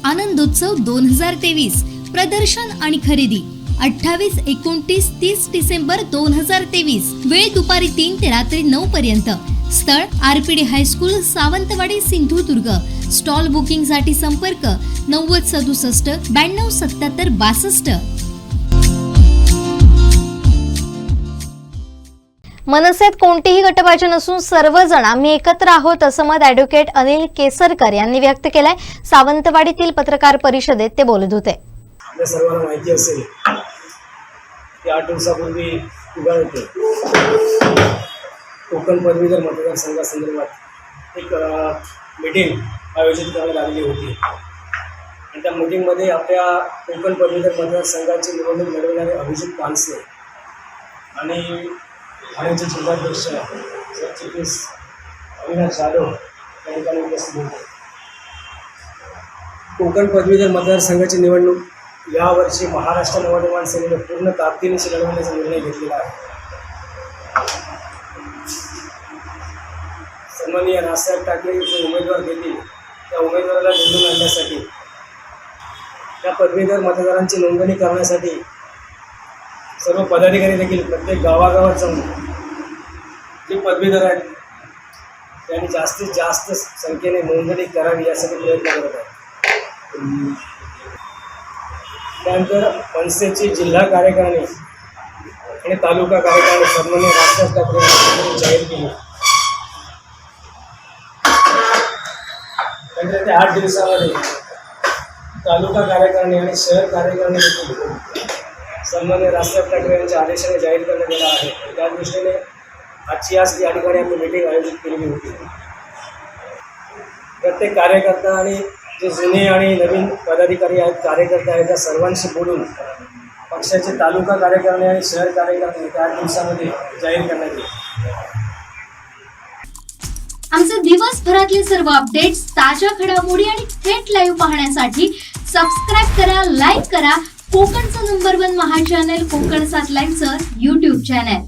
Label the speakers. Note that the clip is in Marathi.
Speaker 1: आनंदोत्सव 2023 प्रदर्शन आणि खरेदी 28, 29, 30 डिसेंबर 2023 वेळ दुपारी 3 ते रात्री 9 पर्यंत। स्थळ RPD high school Sawantwadi Sindhudurg. Stall booking साठी संपर्क 9067 92 77 62।
Speaker 2: मनसेत कोणतीही गटबाजी नसून सर्वजण आम्ही एकत्र आहोत असं मत ॲडव्होकेट अनिल केसरकर यांनी व्यक्त केलंय। सावंतवाडीतील पत्रकार परिषदेत ते बोलत होते।
Speaker 3: आपल्या सर्वांना माहिती असेल की 8 दिवसापूर्वी उघड होते कोकण पदवीधर मतदारसंघासंदर्भात एक मीटिंग आयोजित करण्यात आलेली होती आणि त्या मीटिंगमध्ये आपल्या कोकण पदवीधर मतदारसंघाची निवडणूक लढवणारे अभिजित पानसे आणि ठाण्याचे जिल्हाध्यक्ष सरचिटणीस अविनाश जाधव या ठिकाणी उपस्थित होते। कोकण पदवीधर मतदारसंघाची निवडणूक यावर्षी महाराष्ट्र नवनिर्माण सेनेने पूर्ण ताकदीने लढवण्याचा निर्णय घेतलेला आहे। सन्माननीय राजसाहेब ठाकरे जे उमेदवार देतील त्या उमेदवाराला निवडून आणण्यासाठी त्या पदवीधर मतदारांची नोंदणी करण्यासाठी सर्व पदाधिकारी देखील प्रत्येक गावागावात जाऊन जे पदवीधर आहेत त्यांनी जास्तीत जास्त संख्येने नोंदणी करावी यासाठी प्रयत्न करत आहेत। त्यानंतर मनसेची जिल्हा कार्यकारिणी आणि तालुका कार्यकारिणी सन्माननीय राजसाहेब ठाकरे यांनी जाहीर केली। त्यानंतर त्या 8 दिवसामध्ये तालुका कार्यकारिणी आणि शहर कार्यकारिणी देखील सन्माननीय राजसाहेब ठाकरे यांच्या आदेशाने जाहीर करण्यात येणार आहे। त्या दृष्टीने आजची या ठिकाणी आम्ही मीटिंग आयोजित केलेली होती। प्रत्येक कार्यकर्ता आणि जे जुने आणि नवीन पदाधिकारी आहेत कार्यकर्ते आहेत त्या सर्वांशी बोलून पक्षाचे तालुका कार्यकारिणी आणि शहर कार्यकारिणी त्या 8 दिवसामध्ये जाहीर करण्यात येईल।
Speaker 1: आमचे दिवसभरातले सर्व अपडेट्स, ताज्या घडामोडी आणि थेट लाईव्ह पाहण्यासाठी सबस्क्राइब करा, लाईक करा कोकणचं नंबर 1 महा चॅनल कोकण 7 लाईनचं YouTube चॅनल।